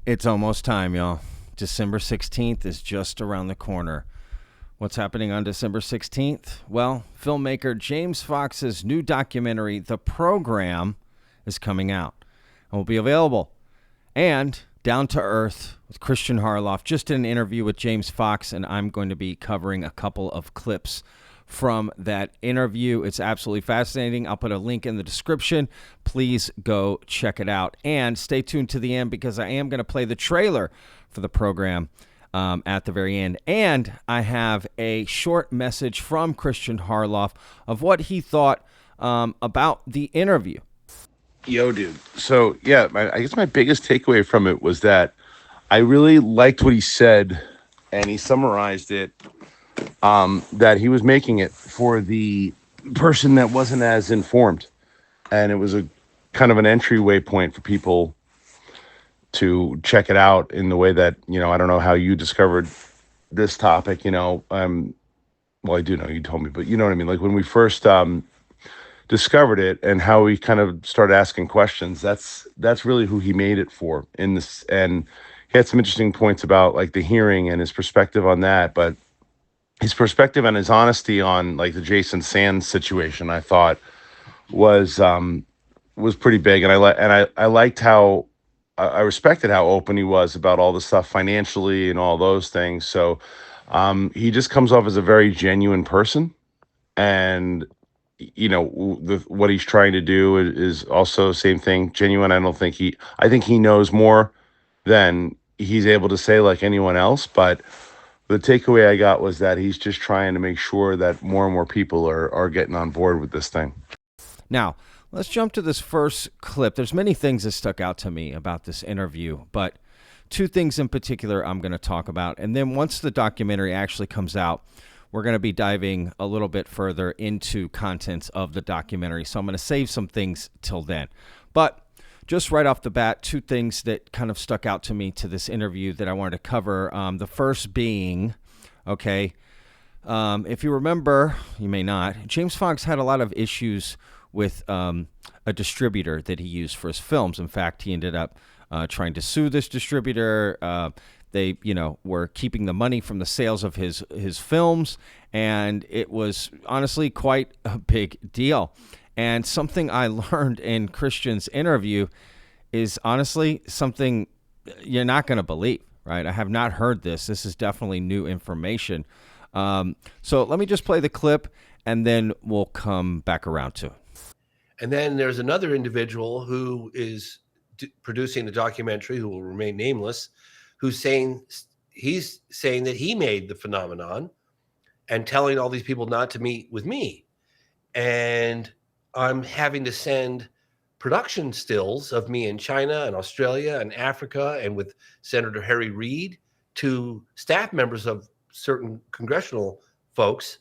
It's almost time, y'all. December 16th is just around the corner. What's happening on December 16th? Well, filmmaker James Fox's new documentary, The Program, is coming out and will be available. And Down to Earth with Kristian Harloff, just an interview with James Fox, and I'm going to be covering a couple of clips from that interview. It's absolutely fascinating. I'll put a link in the description. Please go check it out. And stay tuned to the end because I am going to play the trailer for The Program at the very end. And I have a short message from Kristian Harloff of what he thought about the interview. Yo, dude. So, yeah, I guess my biggest takeaway from it was that I really liked what he said, and he summarized it, that he was making it for the person that wasn't as informed. And it was a kind of an entryway point for people to check it out in the way that, I don't know how you discovered this topic, well, I do know, you told me, but you know what I mean? Like when we first discovered it and how we kind of started asking questions, that's really who he made it for in this. And he had some interesting points about like the hearing and his perspective on that, but his perspective and his honesty on like the Jason Sands situation, I thought was pretty big. And I liked how I respected how open he was about all the stuff financially and all those things. So he just comes off as a very genuine person, and what he's trying to do is also the same thing, genuine. I think he knows more than he's able to say like anyone else, but the takeaway I got was that he's just trying to make sure that more and more people are getting on board with this thing. Now, let's jump to this first clip. There's many things that stuck out to me about this interview, but two things in particular I'm going to talk about. And then once the documentary actually comes out, we're going to be diving a little bit further into contents of the documentary. So I'm going to save some things till then. But just right off the bat, two things that kind of stuck out to me to this interview that I wanted to cover. The first being, if you remember, you may not, James Fox had a lot of issues with a distributor that he used for his films. In fact, he ended up trying to sue this distributor. They, were keeping the money from the sales of his films, and it was honestly quite a big deal. And something I learned in Kristian's interview is honestly something you're not going to believe, right? I have not heard this. This is definitely new information. So let me just play the clip, and then we'll come back around to it. And then there's another individual who is producing the documentary, who will remain nameless, he's saying that he made the phenomenon and telling all these people not to meet with me. And I'm having to send production stills of me in China and Australia and Africa and with Senator Harry Reid to staff members of certain congressional folks,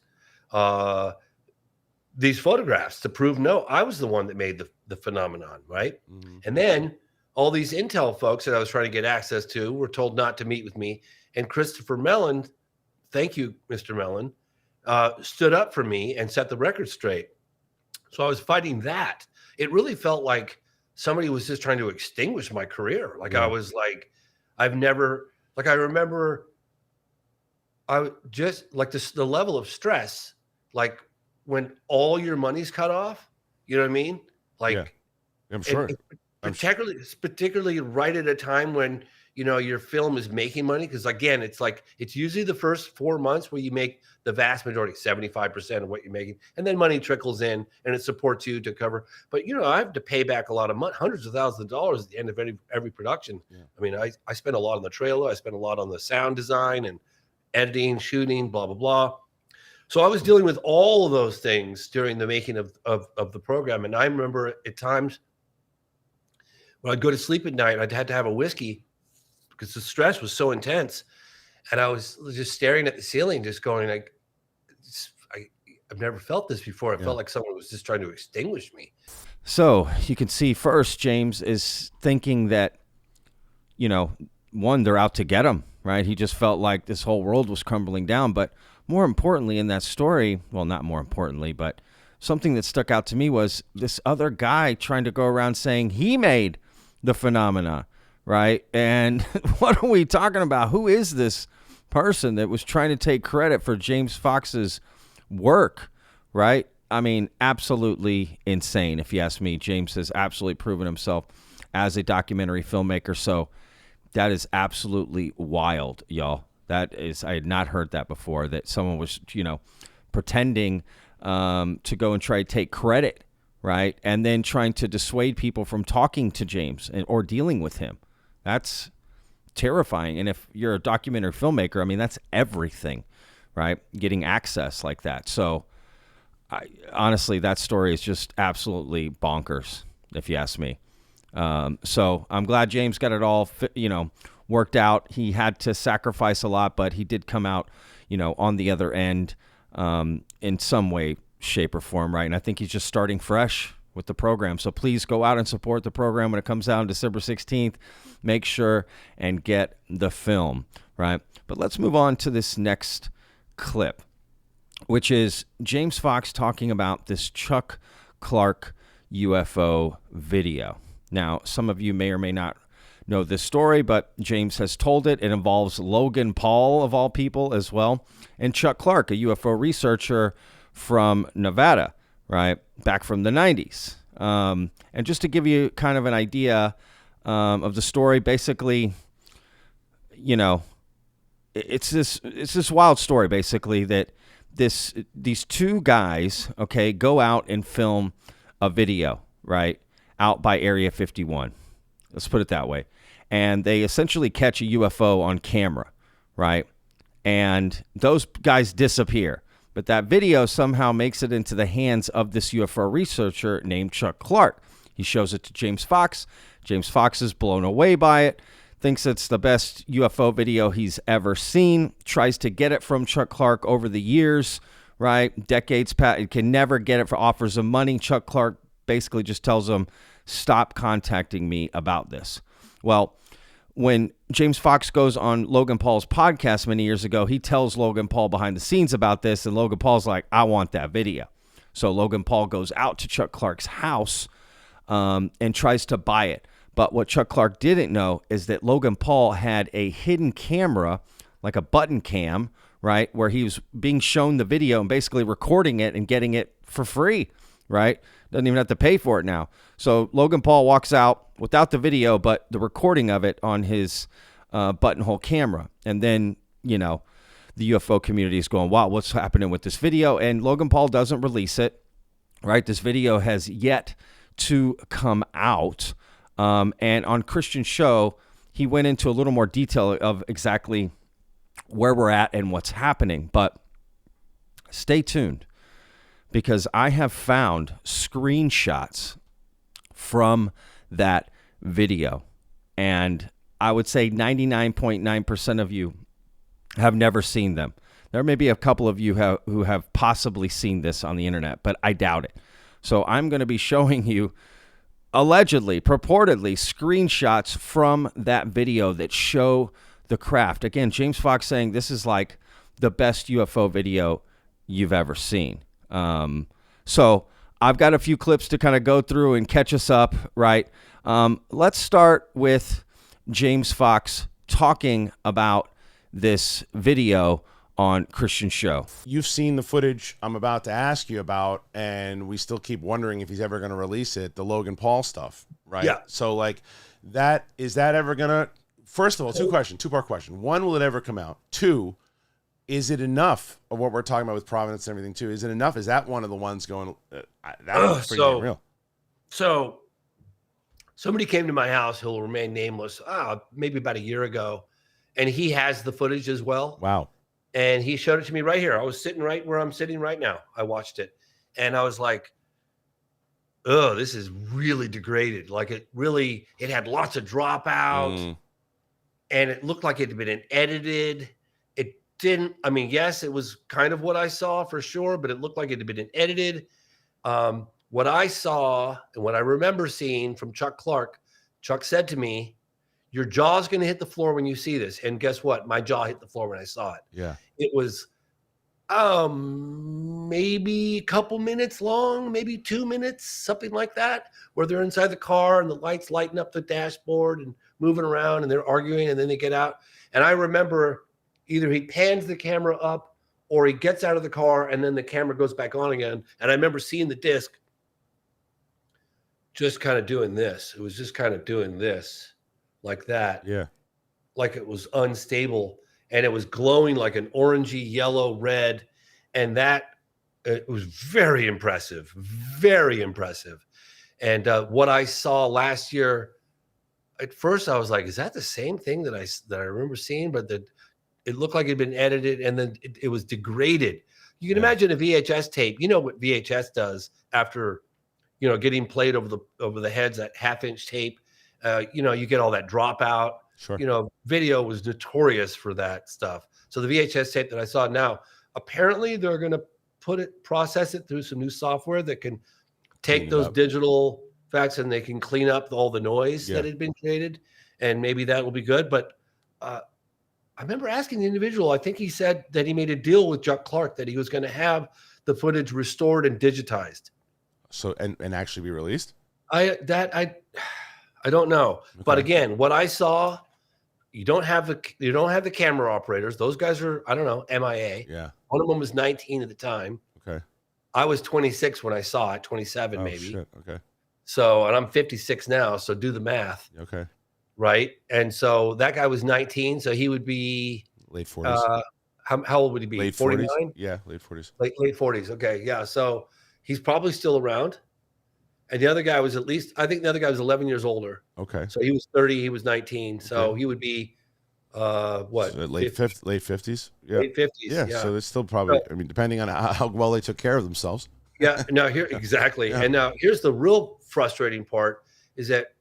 these photographs to prove, no, I was the one that made the phenomenon, right? Mm-hmm. And then all these intel folks that I was trying to get access to were told not to meet with me. And Christopher Mellon, thank you, Mr. Mellon, stood up for me and set the record straight. So I was fighting that. It really felt like somebody was just trying to extinguish my career. Like I was like, I remember I just like the level of stress, like when all your money's cut off, you know what I mean? Like, yeah, I'm sure. Particularly right at a time when, your film is making money. Because again, it's usually the first 4 months where you make the vast majority, 75% of what you're making. And then money trickles in and it supports you to cover. But, I have to pay back a lot of money, hundreds of thousands of dollars at the end of every production. Yeah. I mean, I spent a lot on the trailer. I spent a lot on the sound design and editing, shooting, blah, blah, blah. So I was dealing with all of those things during the making of the program. And I remember at times when I'd go to sleep at night, I'd had to have a whiskey because the stress was so intense. And I was just staring at the ceiling, just going like, I've never felt this before. I felt like someone was just trying to extinguish me. So you can see first, James is thinking that, one, they're out to get him, right? He just felt like this whole world was crumbling down. But more importantly in that story, well, not more importantly, but something that stuck out to me was this other guy trying to go around saying he made the phenomena, right? And what are we talking about? Who is this person that was trying to take credit for James Fox's work, right? I mean, absolutely insane. If you ask me, James has absolutely proven himself as a documentary filmmaker. So that is absolutely wild, y'all. That is, I had not heard that before, that someone was, pretending to go and try to take credit, right? And then trying to dissuade people from talking to James or dealing with him. That's terrifying. And if you're a documentary filmmaker, I mean, that's everything, right? Getting access like that. So honestly, that story is just absolutely bonkers, if you ask me. So I'm glad James got it all, worked out. He had to sacrifice a lot, but he did come out, on the other end in some way, shape, or form, right? And I think he's just starting fresh with the program. So please go out and support the program when it comes out on December 16th. Make sure and get the film, right? But let's move on to this next clip, which is James Fox talking about this Chuck Clark UFO video. Now, some of you may or may not know this story, but James has told it. It involves Logan Paul, of all people, as well, and Chuck Clark, a UFO researcher from Nevada, right, back from the 90s. And just to give you kind of an idea of the story, basically, it's this wild story, basically, that these two guys, okay, go out and film a video, right, out by Area 51. Let's put it that way. And they essentially catch a UFO on camera, right? And those guys disappear. But that video somehow makes it into the hands of this UFO researcher named Chuck Clark. He shows it to James Fox. James Fox is blown away by it, thinks it's the best UFO video he's ever seen, tries to get it from Chuck Clark over the years, right? Decades past, can never get it for offers of money. Chuck Clark basically just tells him, stop contacting me about this. Well, when James Fox goes on Logan Paul's podcast many years ago, he tells Logan Paul behind the scenes about this, and Logan Paul's like, I want that video. So Logan Paul goes out to Chuck Clark's house and tries to buy it. But what Chuck Clark didn't know is that Logan Paul had a hidden camera, like a button cam, right, where he was being shown the video and basically recording it and getting it for free, right? Doesn't even have to pay for it now. So Logan Paul walks out without the video, but the recording of it on his buttonhole camera. And then, the UFO community is going, wow, what's happening with this video? And Logan Paul doesn't release it, right? This video has yet to come out. And on Kristian's show, he went into a little more detail of exactly where we're at and what's happening. But stay tuned, because I have found screenshots from that video. And I would say 99.9% of you have never seen them. There may be a couple of you who have possibly seen this on the internet, but I doubt it. So I'm going to be showing you allegedly, purportedly, screenshots from that video that show the craft. Again, James Fox saying this is like the best UFO video you've ever seen. So I've got a few clips to kind of go through and catch us up, right? Let's start with James Fox talking about this video on Kristian's show. You've seen the footage I'm about to ask you about, and we still keep wondering if he's ever going to release it, the Logan Paul stuff, right? Yeah. So, is that ever going to, first of all, two-part question. One, will it ever come out? Two, is it enough of what we're talking about with Providence and everything, too? Is it enough? Is that one of the ones going, that's pretty damn real? So, somebody came to my house who will remain nameless, maybe about a year ago, and he has the footage as well. Wow. And he showed it to me right here. I was sitting right where I'm sitting right now. I watched it, and I was like, oh, this is really degraded. Like, it had lots of dropouts, and it looked like it had been edited. It didn't, yes, it was kind of what I saw for sure, but it looked like it had been edited. What I saw and what I remember seeing from Chuck Clark, Chuck said to me, your jaw's going to hit the floor when you see this. And guess what? My jaw hit the floor when I saw it. Yeah. It was maybe a couple minutes long, maybe 2 minutes, something like that, where they're inside the car and the lights lighting up the dashboard and moving around and they're arguing, and then they get out. And I remember either he pans the camera up or he gets out of the car and then the camera goes back on again. And I remember seeing the disc just kind of doing this. It was just kind of doing this like that. Yeah. Like it was unstable, and it was glowing like an orangey, yellow, red. And that, it was very impressive, very impressive. And what I saw last year, at first I was like, is that the same thing that I remember seeing? But it looked like it had been edited, and then it was degraded. You can imagine a VHS tape. You know what VHS does after, getting played over the heads, that half-inch tape. You get all that dropout. Sure. Video was notorious for that stuff. So the VHS tape that I saw now, apparently they're going to process it through some new software that can take those digital facts, and they can clean up all the noise that had been created, and maybe that will be good. But I remember asking the individual, I think he said that he made a deal with Chuck Clark that he was going to have the footage restored and digitized. So, and actually be released? I don't know. Okay. But again, what I saw, you don't have the camera operators. Those guys are, I don't know, MIA. Yeah. One of them was 19 at the time. Okay. I was 26 when I saw it, 27 maybe. Shit. Okay. So, and I'm 56 now, so do the math. Okay. Right? And so that guy was 19, so he would be late 40s. How old would he be? Late 49? 40s? Yeah, late 40s. Late 40s. Okay, yeah. So he's probably still around. And the other guy was I think the other guy was 11 years older. Okay. So he was 30, he was 19. So he would be what? So late 50s? Yeah. Late 50s. Yeah. So it's still probably, depending on how well they took care of themselves. Yeah. Now here, exactly. Yeah. And now here's the real frustrating part is that,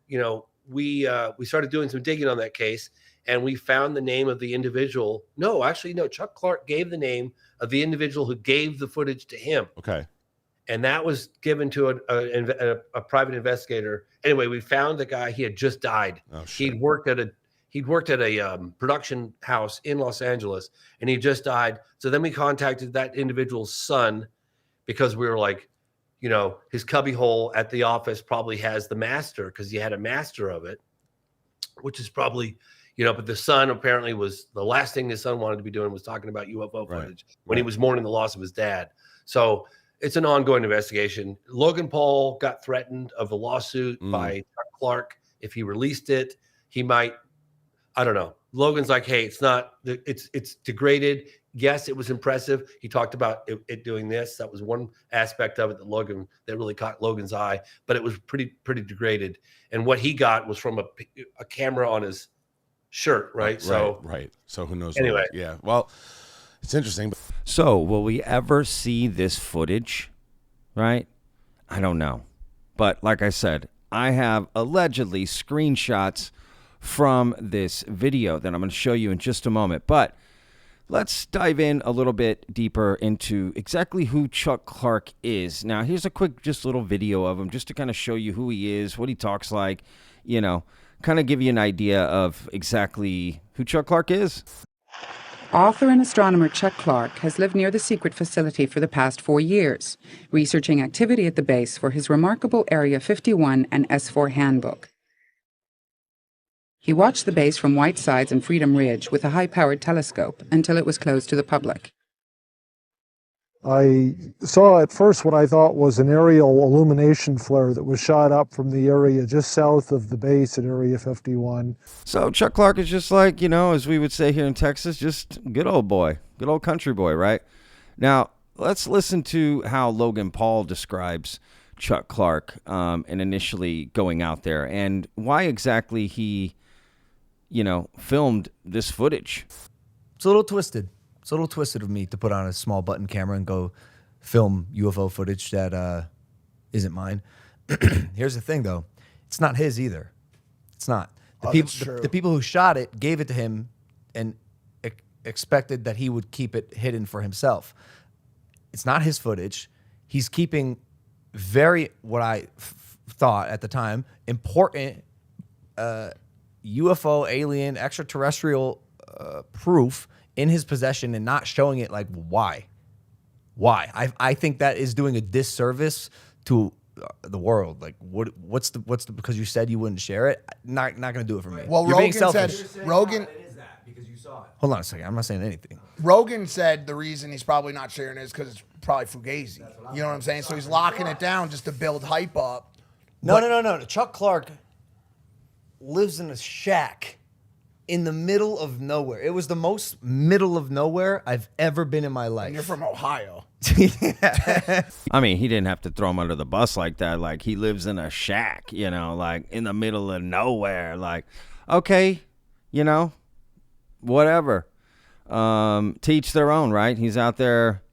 we started doing some digging on that case, and we found the name of the individual. No, Chuck Clark gave the name of the individual who gave the footage to him. Okay. And that was given to a private investigator. Anyway, we found the guy. He had just died. Oh, shit. He'd worked at a production house in Los Angeles, and he just died. So then we contacted that individual's son, because we were like, his cubbyhole at the office probably has the master, because he had a master of it, which is probably, but the son apparently was, the last thing his son wanted to be doing was talking about UFO footage when he was mourning the loss of his dad. So it's an ongoing investigation. Logan Paul got threatened of a lawsuit by Chuck Clark. If he released it, he might, I don't know. Logan's like, hey, it's degraded. Yes, it was impressive. He talked about it doing this. That was one aspect of it that really caught Logan's eye, but it was pretty degraded. And what he got was from a camera on his shirt, right? Right. So who knows? Anyway. Yeah. Well, it's interesting. So will we ever see this footage? Right? I don't know. But like I said, I have allegedly screenshots from this video that I'm going to show you in just a moment. But let's dive in a little bit deeper into exactly who Chuck Clark is. Now, here's a quick just little video of him just to kind of show you who he is, what he talks like, kind of give you an idea of exactly who Chuck Clark is. Author and astronomer Chuck Clark has lived near the secret facility for the past 4 years, researching activity at the base for his remarkable Area 51 and S4 handbook. He watched the base from White Sides and Freedom Ridge with a high-powered telescope until it was closed to the public. I saw at first what I thought was an aerial illumination flare that was shot up from the area just south of the base at Area 51. So Chuck Clark is just like, as we would say here in Texas, just good old boy, good old country boy, right? Now, let's listen to how Logan Paul describes Chuck Clark and initially going out there and why exactly he, filmed this footage. It's a little twisted. It's a little twisted of me to put on a small button camera and go film UFO footage that isn't mine. Here's the thing, though. It's not his either. It's not. The people who shot it gave it to him and expected that he would keep it hidden for himself. It's not his footage. He's keeping what I thought at the time, important UFO, alien, extraterrestrial proof in his possession and not showing it. Like, why? I think that is doing a disservice to the world. Like, what's the because you said you wouldn't share it? Not gonna do it for me. Well, You're being Rogan selfish. said Rogan. Hold on a second. I'm not saying anything. Rogan said the reason he's probably not sharing it is because it's probably fugazi. You know what I'm saying? So he's locking it down just to build hype up. No. Chuck Clark lives in a shack in the middle of nowhere. It was the most middle of nowhere I've ever been in my life. And you're from Ohio. I mean, he didn't have to throw him under the bus like that. Like, he lives in a shack, you know, like in the middle of nowhere. Like, okay, you know, whatever. Teach their own, right? He's out there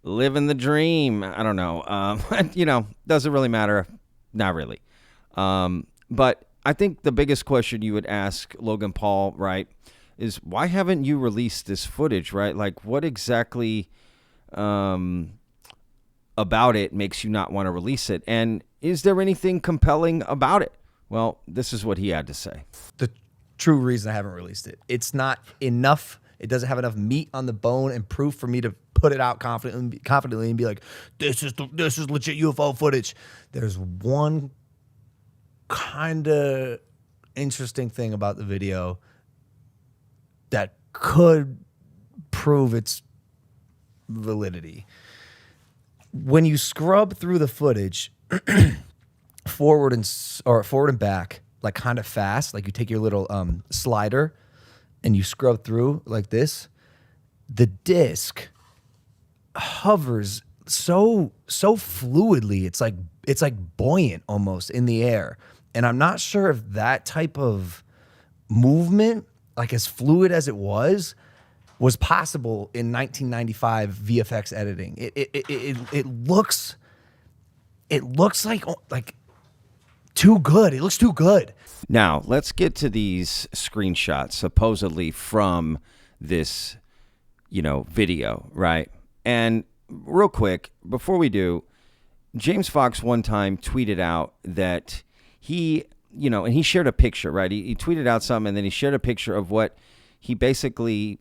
living the dream. I don't know. You know, doesn't really matter. Not really. But I think the biggest question you would ask Logan Paul, right, is why haven't you released this footage, right? Like, what exactly about it makes you not want to release it? And is there anything compelling about it? Well, this is what he had to say. The true reason I haven't released it. It's not enough. It doesn't have enough meat on the bone and proof for me to put it out confidently and be like, this is legit UFO footage. There's one kind of interesting thing about the video that could prove its validity. When you scrub through the footage forward and back, like kind of fast, like you take your little slider and you scrub through like this, the disc hovers so fluidly. It's like buoyant almost in the air. And I'm not sure if that type of movement, like as fluid as it was possible in 1995 VFX editing. It looks like too good. It looks too good. Now, let's get to these screenshots supposedly from this, you know, video, right? And real quick, before we do, James Fox one time tweeted out that he, you know, and he shared a picture, right? He tweeted out something, and then he shared a picture of what he basically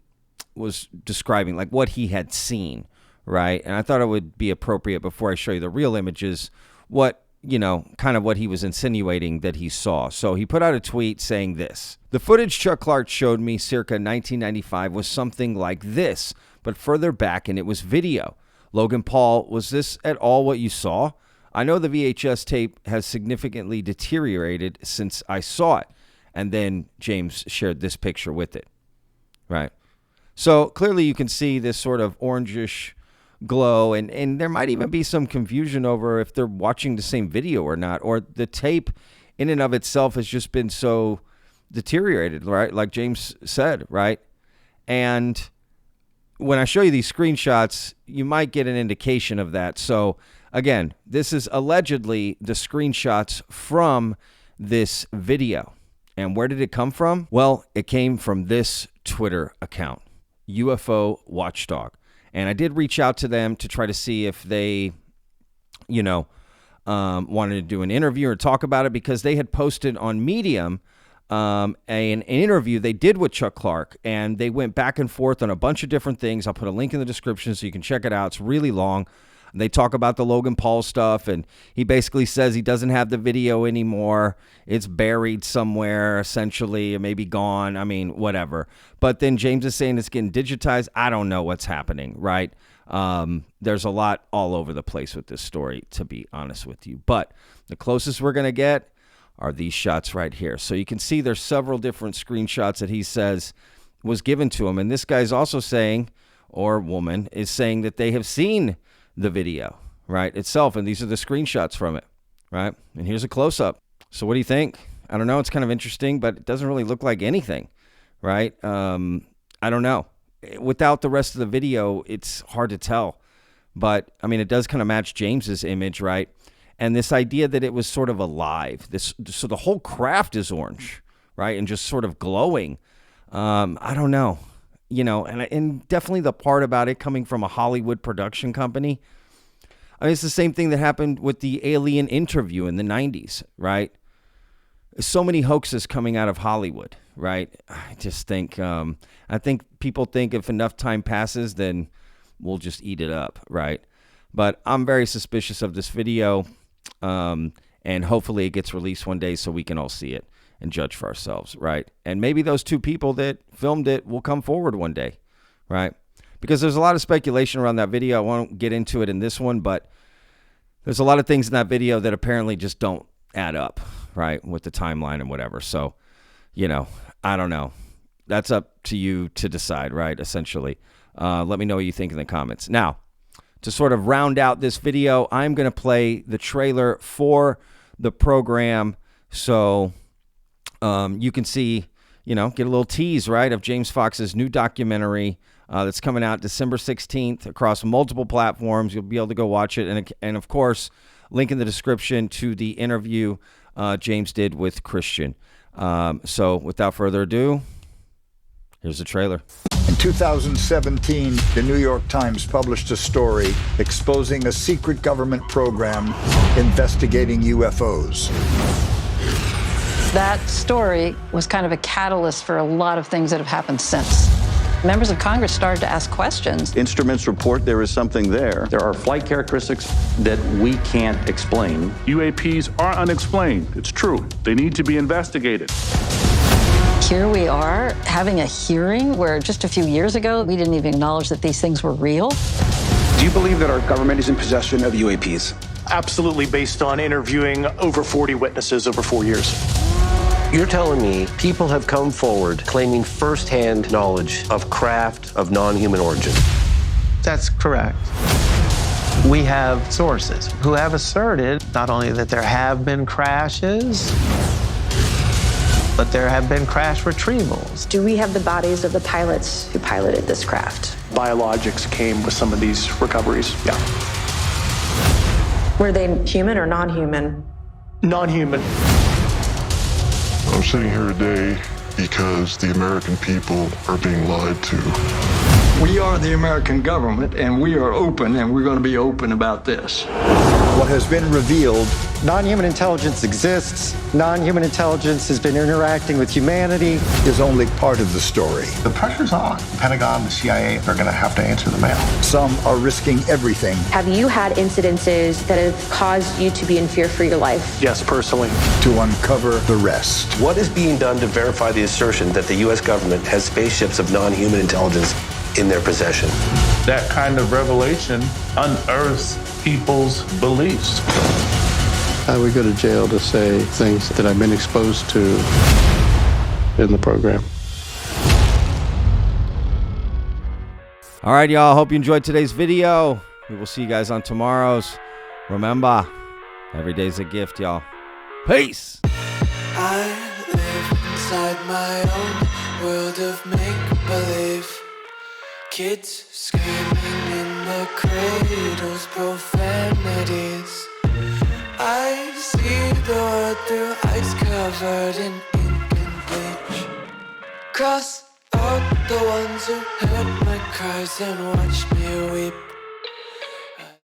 was describing, like what he had seen, right? And I thought it would be appropriate before I show you the real images, what, you know, kind of what he was insinuating that he saw. So he put out a tweet saying this: "The footage Chuck Clark showed me circa 1995 was something like this, but further back, and it was video. Logan Paul, was this at all what you saw? I know the VHS tape has significantly deteriorated since I saw it." And then James shared this picture with it, right? So clearly you can see this sort of orangish glow, and there might even be some confusion over if they're watching the same video or not, or the tape in and of itself has just been so deteriorated, right? Like James said, right? And when I show you these screenshots, you might get an indication of that. So again, this is allegedly the screenshots from this video. And where did it come from? Well, it came from this Twitter account, UFO Watchdog. And I did reach out to them to try to see if they, you know, wanted to do an interview or talk about it, because they had posted on Medium an interview they did with Chuck Clark, and they went back and forth on a bunch of different things. I'll put a link in the description so you can check it out. It's really long. They talk about the Logan Paul stuff, and he basically says he doesn't have the video anymore. It's buried somewhere, essentially, it may be gone. I mean, whatever. But then James is saying it's getting digitized. I don't know what's happening, right? There's a lot all over the place with this story, to be honest with you. But the closest we're going to get are these shots right here. So you can see there's several different screenshots that he says was given to him. And this guy's also saying, or woman, is saying that they have seen the video, right, itself, and these are the screenshots from it, right? And here's a close-up. So what do you think? I don't know. It's kind of interesting, but it doesn't really look like anything, right? I don't know. Without the rest of the video, it's hard to tell. But, I mean, it does kind of match James's image, right? And this idea that it was sort of alive. So the whole craft is orange, right, and just sort of glowing. I don't know. You know, and definitely the part about it coming from a Hollywood production company. I mean, it's the same thing that happened with the Alien interview in the 90s, right? So many hoaxes coming out of Hollywood, right? I just think, I think people think if enough time passes, then we'll just eat it up, right? But I'm very suspicious of this video. And hopefully it gets released one day so we can all see it and judge for ourselves, right? And maybe those two people that filmed it will come forward one day, right? Because there's a lot of speculation around that video. I won't get into it in this one, but there's a lot of things in that video that apparently just don't add up, right, with the timeline and whatever. So, you know, I don't know. That's up to you to decide, right, essentially. Let me know what you think in the comments. Now, to sort of round out this video, I'm going to play the trailer for the program so you can see, you know, get a little tease, right, of James Fox's new documentary that's coming out December 16th across multiple platforms. You'll be able to go watch it. And of course, link in the description to the interview James did with Kristian. So without further ado, here's the trailer. In 2017, the New York Times published a story exposing a secret government program investigating UFOs. That story was kind of a catalyst for a lot of things that have happened since. Members of Congress started to ask questions. Instruments report there is something there. There are flight characteristics that we can't explain. UAPs are unexplained. It's true. They need to be investigated. Here we are having a hearing where just a few years ago, we didn't even acknowledge that these things were real. Do you believe that our government is in possession of UAPs? Absolutely, based on interviewing over 40 witnesses over 4 years. You're telling me people have come forward claiming firsthand knowledge of craft of non-human origin? That's correct. We have sources who have asserted not only that there have been crashes, but there have been crash retrievals. Do we have the bodies of the pilots who piloted this craft? Biologics came with some of these recoveries, yeah. Were they human or non-human? Non-human. I'm sitting here today because the American people are being lied to. We are the American government, and we are open, and we're going to be open about this. What has been revealed: non-human intelligence exists. Non-human intelligence has been interacting with humanity. Is only part of the story. The pressure's on. The Pentagon, the CIA are going to have to answer the mail. Some are risking everything. Have you had incidences that have caused you to be in fear for your life? Yes, personally. To uncover the rest. What is being done to verify the assertion that the U.S. government has spaceships of non-human intelligence in their possession? That kind of revelation unearths people's beliefs. I would go to jail to say things that I've been exposed to in the program. All right, y'all. Hope you enjoyed today's video. We will see you guys on tomorrow's. Remember, every day's a gift, y'all. Peace. I live inside my own world of make-believe. Kids screaming in the cradles, profanities. I see the world through ice covered in ink and bleach. Cross out the ones who heard my cries and watched me weep.